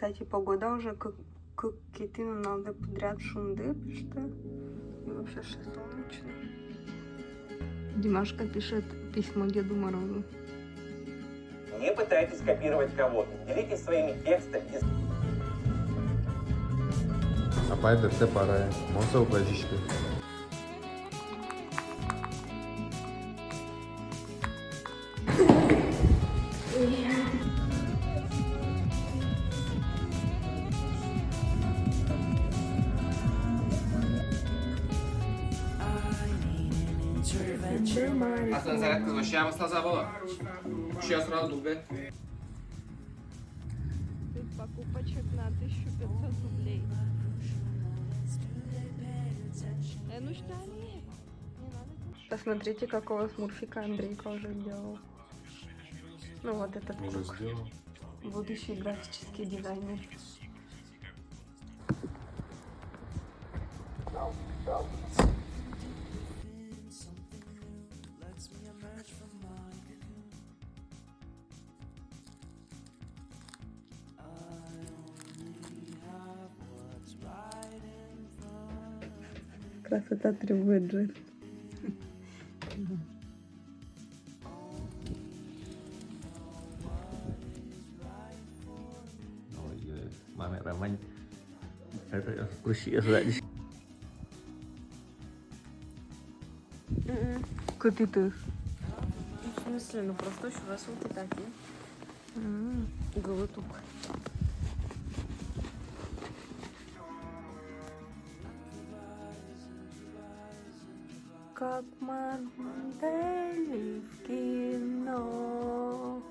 кстати, погода уже как китину надо подряд шунды, что и вообще все солнечно. Димашка пишет письмо Деду Морозу. Не пытайтесь копировать кого-то. Делитесь своими текстами. Апай дерте парая. Монса упадишки. Aslan zarek kızma. Şey yapmasına zabala. Şey sırada dur be. Тут покупочек на 1500 рублей. Ну что они? Посмотрите, какого смурфика Андрейка уже делал. Ну вот этот круг. Будущий графический дизайнер. Красота требует жертв. Ой, маме романь. Круши сзади. Капитых. В смысле, ну просто еще раз вот и такие. Голутук. Как модели в кино.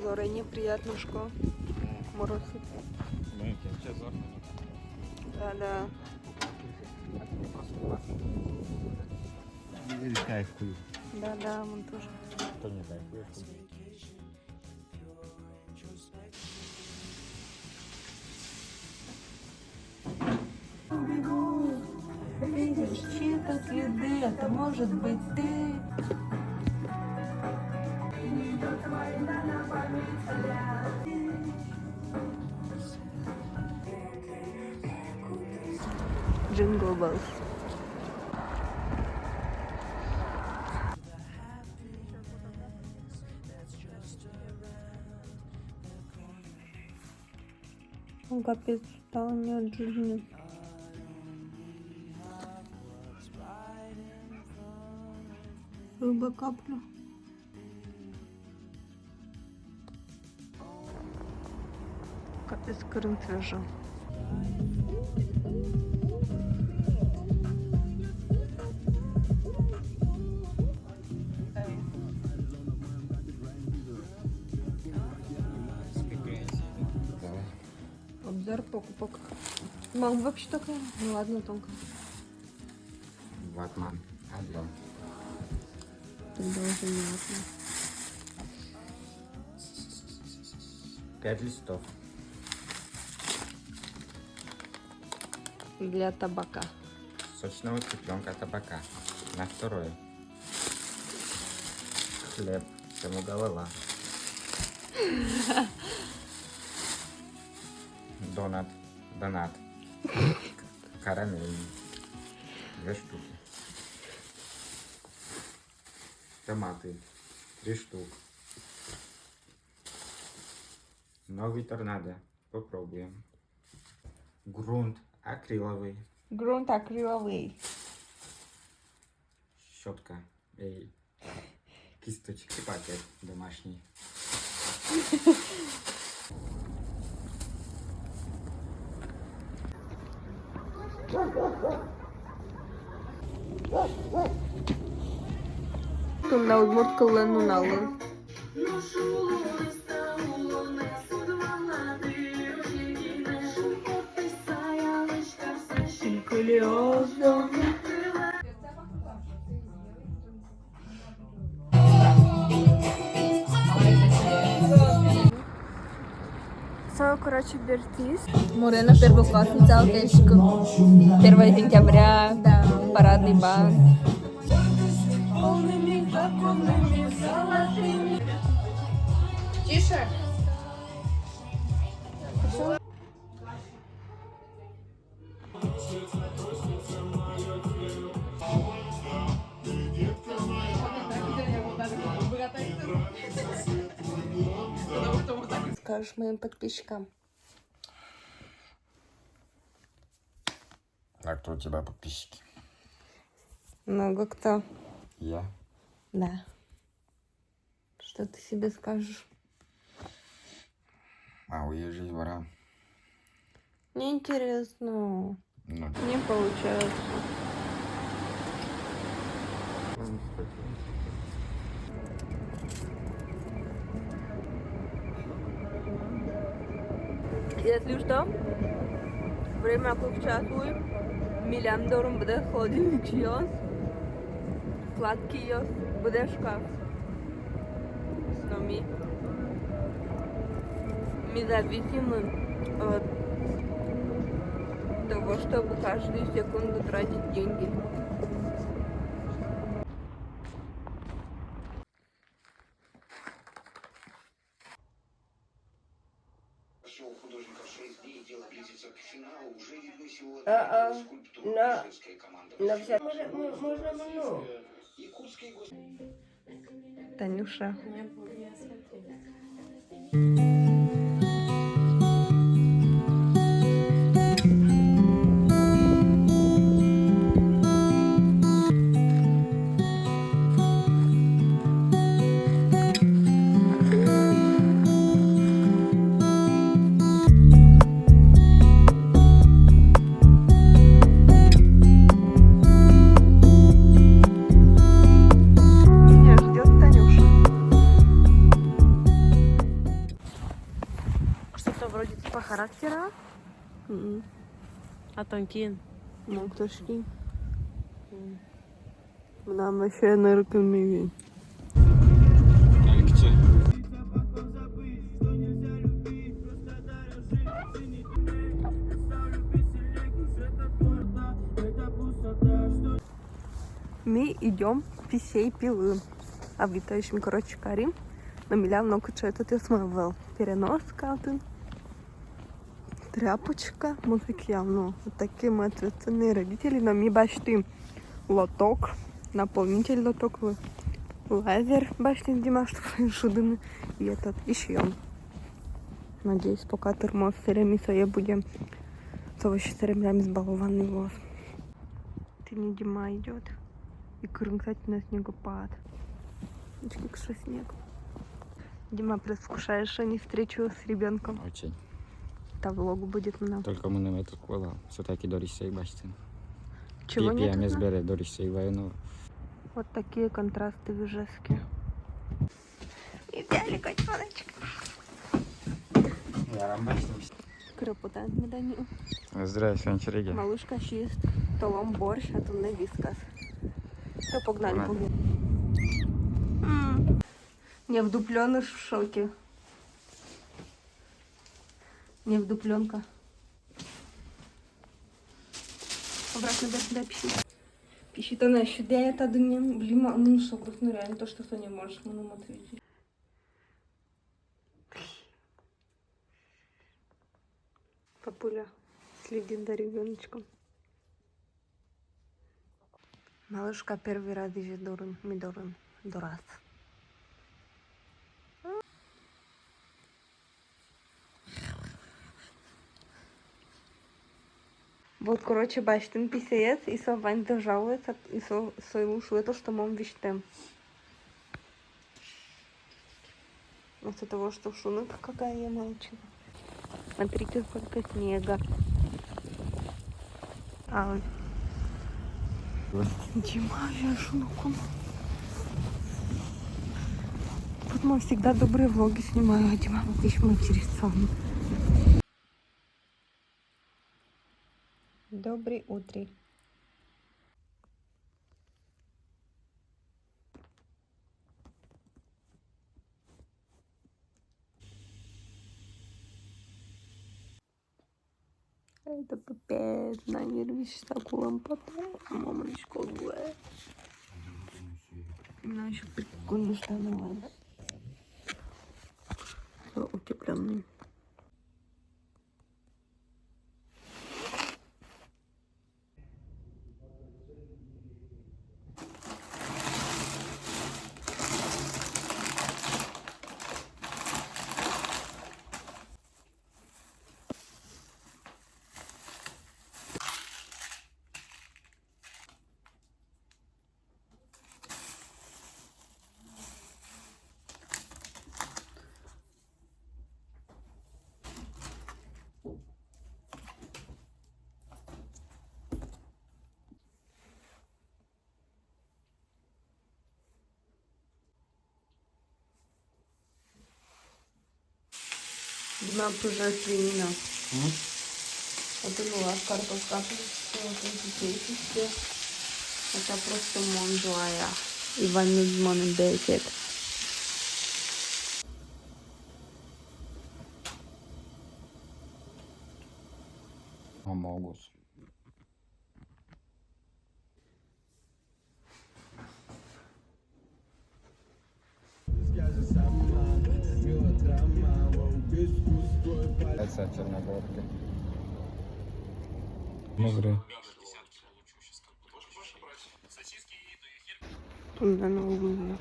Зорене приятно, что морозит. Да. Или кайфую. Да, мы тоже. Кто не кайфует? Видишь, чьи-то следы, это может быть ты. Джингл Беллс. Капец, стало не от жизни. Рыба капля. Капец, крынцвежа. Обзор покупок. Мам, вообще такая? Ну ладно, тонко. Ватман. Адлон. Тогда уже не важно. 5 листов. Для табака. Сочного цыпленка табака. На второе. Хлеб. Всему голова. Донат. Карамель. 2 штуки. Томаты. 3 штук. Новый торнадо. Попробуем. Грунт акриловый. Грунт акриловый. Щетка. И кисточки пакет домашний. Тунна удмурт кылыну налы. Все, короче, Бертис. Мурена первоклассница, алтешка. 1 сентября, да. Парадный бан. Тише. Скажешь моим подписчикам. А кто у тебя подписчики? Много кто. Я. Да. Что ты себе скажешь? А уезжай двора. Неинтересно. Ну, Не получается. Если что, время включатует. Милям дорум буде холодильник йос. Сладкий йос. Буде шкаф. Но мы зависимы от того, чтобы каждую секунду тратить деньги. У художников 6 дней, дело близится к финалу. Уже видно сегодня скульптуру женской команды. Можно много. Якутский Танюша. Меня ждет Танюша. Что-то вроде типа характера. А тонкий. Ну, кто ж ки? Нам вообще на рекомендую. Алексей. Мы идем писей пилы. А вы то еще, короче, карим. Но миля много что это ты смывал. Переноска один. Тряпочка. Музыки явно. Вот такие мы ответственные родители. Но мы башты лоток. Наполнитель лоток. Лазер башни Димаш. Шудыны. И этот. И шьем. Надеюсь, пока термос сереми своє буде. То вообще серемлями сбалованный волос. Ты не Дима идет. И кстати, на снегопад. Как что снег. Дима, предвкушаешь они встречу с ребенком? Очень. Та влог будет на. Только мы на эту школу. Все-таки до Рисей бачите. Чего нет? Я сбере до Рисей военного. Вот такие контрасты в Ижевске. Идеально, котеночек. Я вам бачите. Крепотан меданил. Здравствуйте, Анчереги. Малышка чист. Толом борщ, а тут на вискас. Все, погнали, Погнали. погнали. Не вдупленыш в шоке. Не вдупленка. Обратно дай пищи. Пищи то на сюда это днем. Блин, ну что, грустно реально то, что ты не можешь нам ответить. Папуля следит за ребеночком. Малышка первый раз идет до раз. Вот, короче, бачите, писец, и Вань жалуется, и своему это, что мам вещтем. Вместо того, что шунок какая я молчала. Смотрите, сколько снега. А, Дима, я шуноком. Вот мы всегда добрые влоги снимаю, а Дима вот еще интересно. Добрый утро. Это пипец, на нервишь такую лампоту. Мамочка, Именно еще прикольно штаны. Утепленный. Дима, пожалуй, свинина. Вот и была картошка. Это просто монжуая. И ваниль монбекет. Амогус. Это черногорки. Мудрый. Да, новые.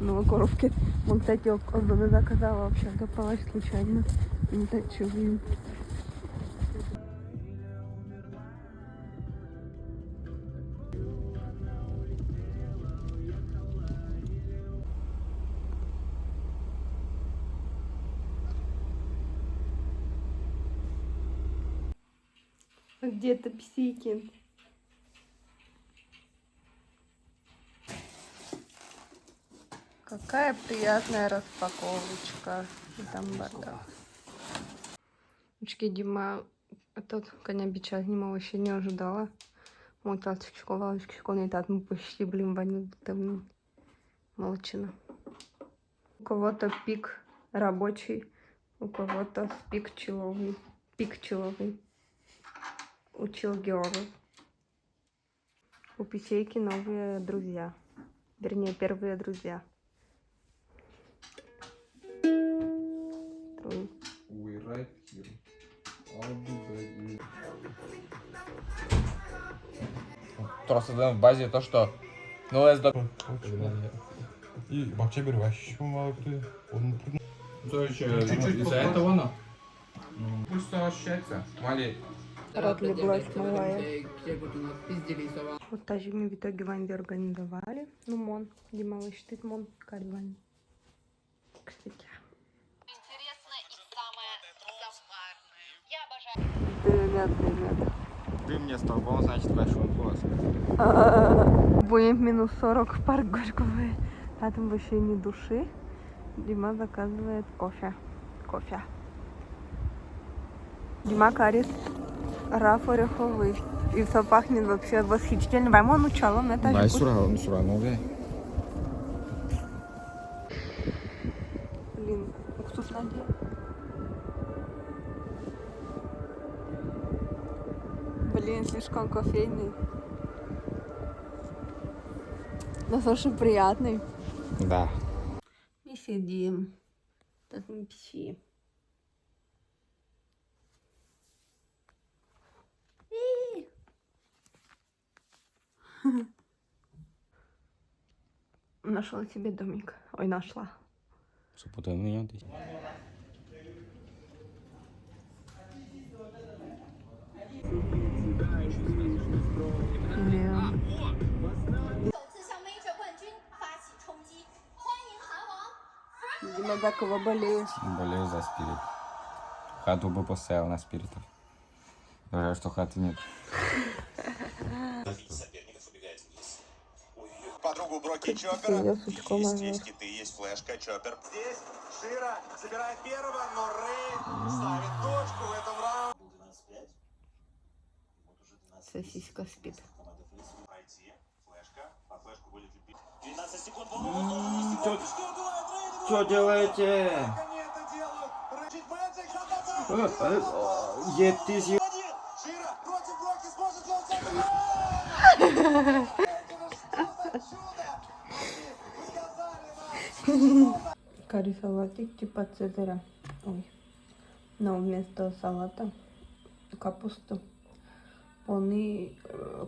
Новокоровки. Он, кстати, озоны заказала вообще. Попалась случайно. Не точу. Где-то псики. Какая приятная распаковочка. И там бардак. Очки Дима, тот коня бича снимал, вообще не ожидала. Вот лавочки школьной тат мы почти, ваниль там молчина. У кого-то пик рабочий, у кого-то пик человый. У Чилгёры. У Писейки новые друзья. Вернее, первые друзья. Просто в базе то, что новая здоровье. И вообще говорю, вообще мало кто. Он Чуть-чуть из-за этого, но. Пусть все ощущается. Мали. Разлеглась малая. Вот так же мы в итоге Ванде организовали. Ну, мон. Дима лыштит мон. Кальвань. Кстати. Интересно и самое забавное. Я обожаю. Привет. Ты мне столбом, значит, большой голос. Будем минус 40 в парк Горького. А там вообще ни души. Дима заказывает кофе. Дима карит. Раф ореховый. И все пахнет вообще восхитительно. Ваймон учалом. Это Дай сура, новый. Блин, уксус надел. Блин, слишком кофейный. Но слушай, приятный. Да. И сидим. Так не пси. Нашла себе домик. Ой, нашла. Супутан меня здесь. Дима, за кого болеешь? Болею за спирит. Хату бы поставил на спиритов. Жаль, что хаты нет. Подругу Броки Чоппера. Есть киты, есть флешка, Чоппер. Здесь Шира забирает первого, но Рэй ставит точку в этом раунде. Сосиска спит. Пройти. Флешка. По флешку будет лепить. 12 секунд. Что делаете? Шира против Броки, сможет ли он забить? Карри салатик типа цезаря. Ой. Но вместо салата капуста, полный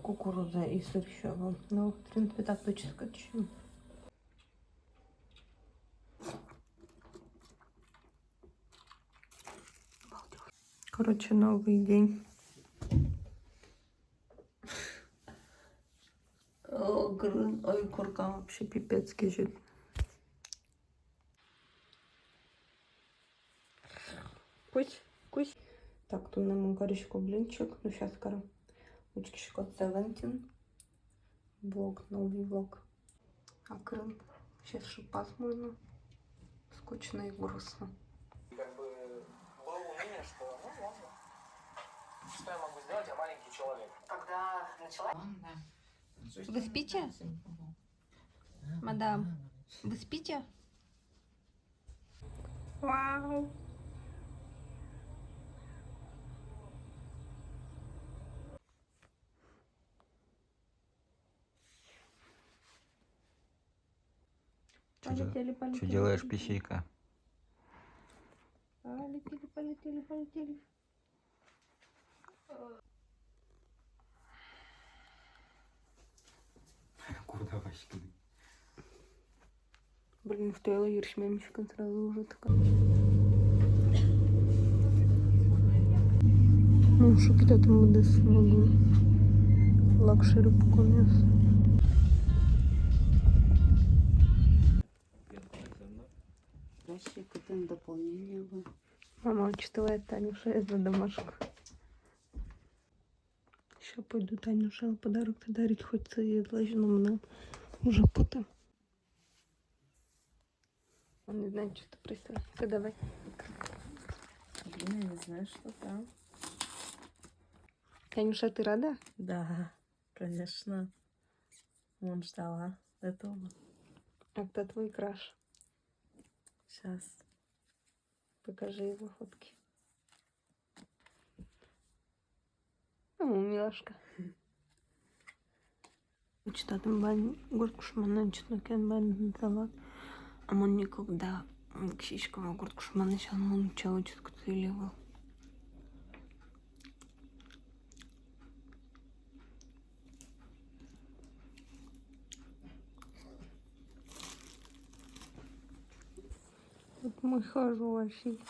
кукуруза и сыр еще был. Ну, в принципе, так точно скачу. Короче, новый день. Ой, курка вообще пипец кишит. Кусь. Так, тут нам корочку блинчик. Ну, сейчас, ручки шоколад 17. Влог, новый влог. А Крым. Сейчас же пасмурно, скучно и грустно. Как бы было умение, что, ну, ладно. Что я могу сделать, я маленький человек. Когда начала... Вы спите? Мадам, вы спите? Вау! Полетели. Что делаешь, пищейка? Полетели. Куда вообще? Блин, стояла ершмемчика сразу уже такая. Ну, що кидати буде смогу. Лакшери поконець. Краще какое-то дополнение бы. Мама учитывает Танюша за домашку. Еще пойду Танюше подарок дарить, хоть це їй злежно мене уже потом. Он не знает, что ты прислал. Все, давай. Блин, я не знаю, что там. Танюша, ты рада? Да, конечно. Он ждала этого. А кто твой краш? Сейчас. Покажи его фотки. Ну, милашка. Читатым бан гурткушманын читнокен бан салат. А он никогда кшишкова гурткушманы чан он чалочку целевал. Вот мой хороший.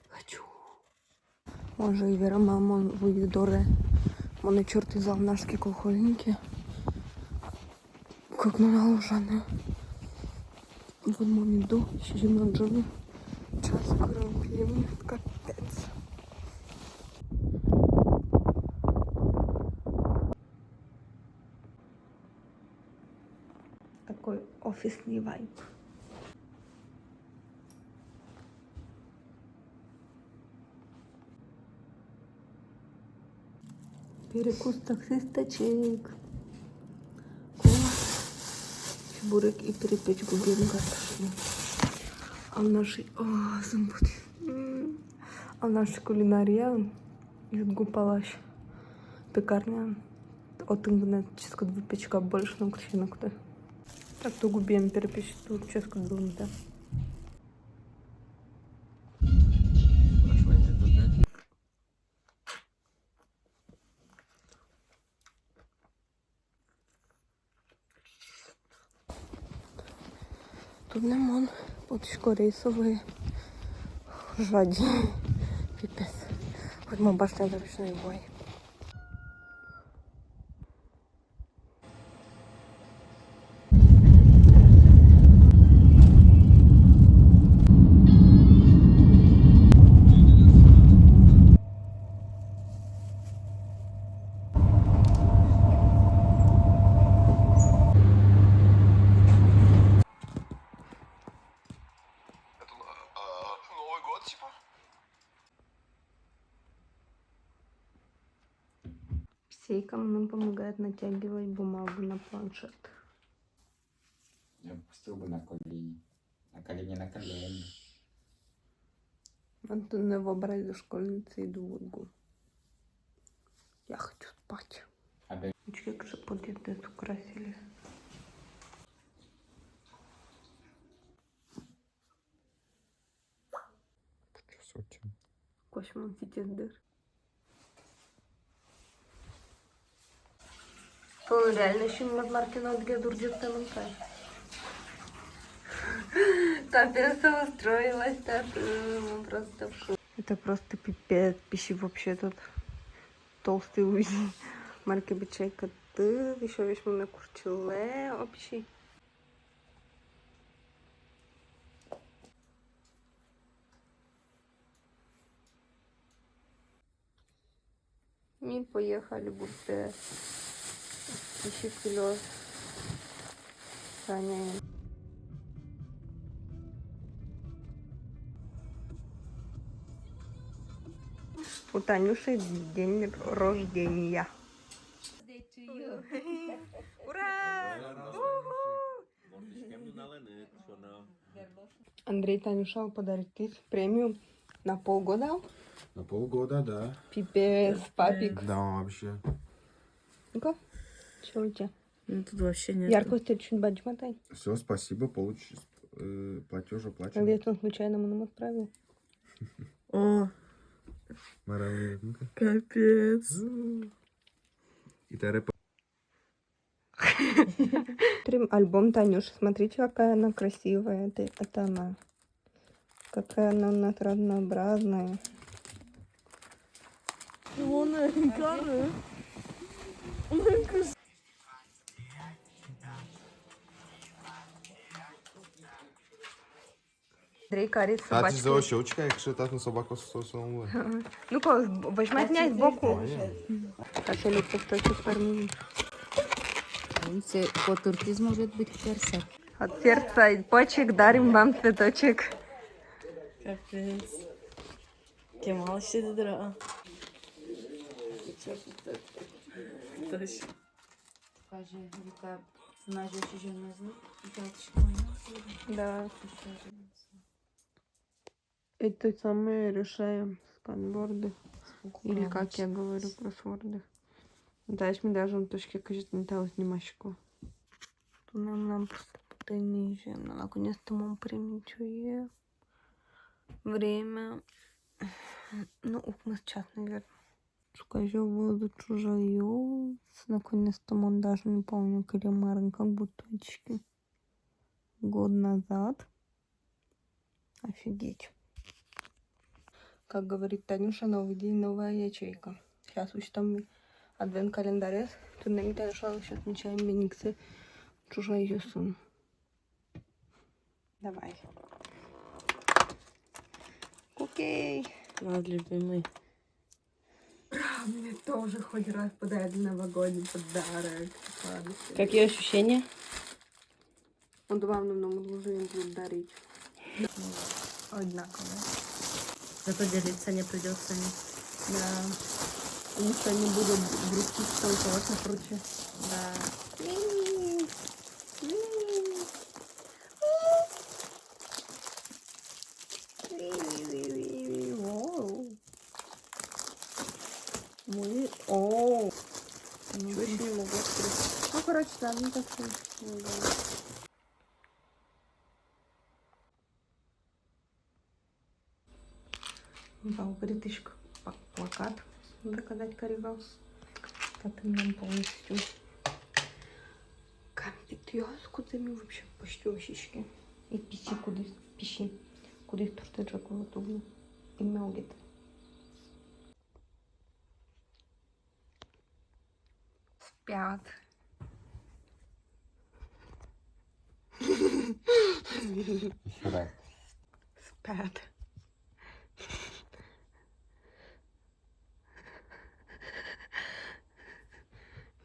Хочу. Може, і Вера, мама, вивідоре. Вони чорти залнашки колхозники. Как наложено. Вот маме до, еще зимно джоли. Час кровь, капец. Такой офисный вайб. Перекус таксисточек. Чебурек и перепечку гринка пошли. А в нашей... О, забудь. А в нашей кулинария гупалаш пекарня. От ингенетическа выпечка больше на крещенок-то. Так то губим перепечь тут честно думаю, да. Тут лимон, поточко рейсовий, жаді, піпець. Хоч ми бачимо ручний бой. Новый год, типа? Псейка нам помогает натягивать бумагу на планшет. Я пустил бы на колени. На колени, на колени. Антон не в образі школьниці і доводку. Я хочу спать. Опять. Ручки как же подъедет украсили. Красота. Космон титендер. Он реально еще Маркина где дурдет там кай. Капец устроилась, просто фу. Это просто пипец, пищи вообще тут толстый узи. Марки бичейка ты, еще весь на курчеле общий. И поехали будто ищи колес. Роняем. У Танюши день рождения. Ура! Андрей Танюша подарит премию на полгода. На полгода, да. Пипец, папик. Да, вообще. Ну-ка, что у тебя? Ну тут вообще нет. Яркость ты чуть бадж мотай. Все, спасибо, платеж оплачен. Или это он случайно нам отправил? О, Моральный, ну-ка. капец. Гитара. Альбом Танюши. Смотрите, какая она красивая. Это она. Какая она у нас разнообразная. Андрей карит Tati собачку. взяла щелчка, якщо тато собаку стосовно. Ну-ка, возьми отнять сбоку. Кошелек точно формирует. По турцизм может быть персик. От сердца и почек дарим вам цветочек. Капец. Кемал щедра. Точно. Скажи, Вика, знаешь, еще не знаю. Да. Это самое решаем сканворды. Или как я говорю, кроссворды. Дальше мы даже точки кажется не того снимашку. Нам просто потайніше. Наконец-то мы примечуем время. Ну, мы сейчас, наверное. Скажу, воду чужую. Наконец-то он даже не помню, калимарын, как бутылочки. Год назад. Офигеть. Как говорит Танюша, новый день, новая ячейка. Сейчас уж там адвент-календарь. Тут на меня сейчас отмечаем Бениксы. Чужой сын. Давай. Окей. Наш любимый. Мне тоже хоть раз подарили новогодний подарок. Какие ощущения? Он вам давно уже им будет дарить. Одинаково. Зато делиться не придется. Да. Потому что они будут грустить толковать напрочь. Да. О, ничего себе не могу открыть. Ну, короче, да, не так что. Вау, перетычка. Плакат. Доказать корригал. Так нам полностью. Кампит кудами вообще почти ощички. И писи куды пищи. Куди турте джаку тубну. И мелгит. Спят. Да. Спят.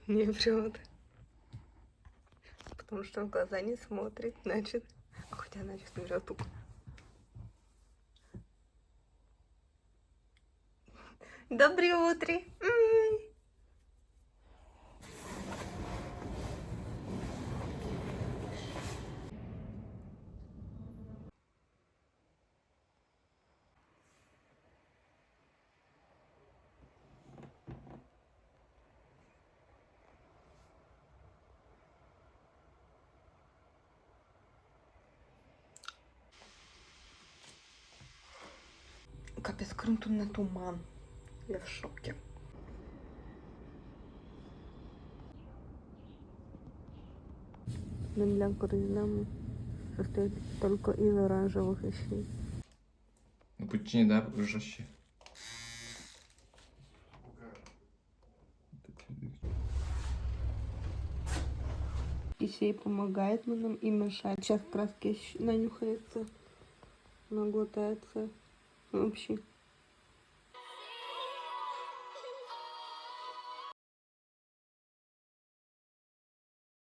Не врет. Потому что он в глаза не смотрит, значит. А хотя, значит, не врет. Доброе утро. Капец, круто на туман. Я в шоке. Медляк Різдему состоит только из оранжевых вещей. Ну почти, да, жестче. Кисей помогает нам и мешает. Сейчас краски нанюхается, наглотается. Вообще.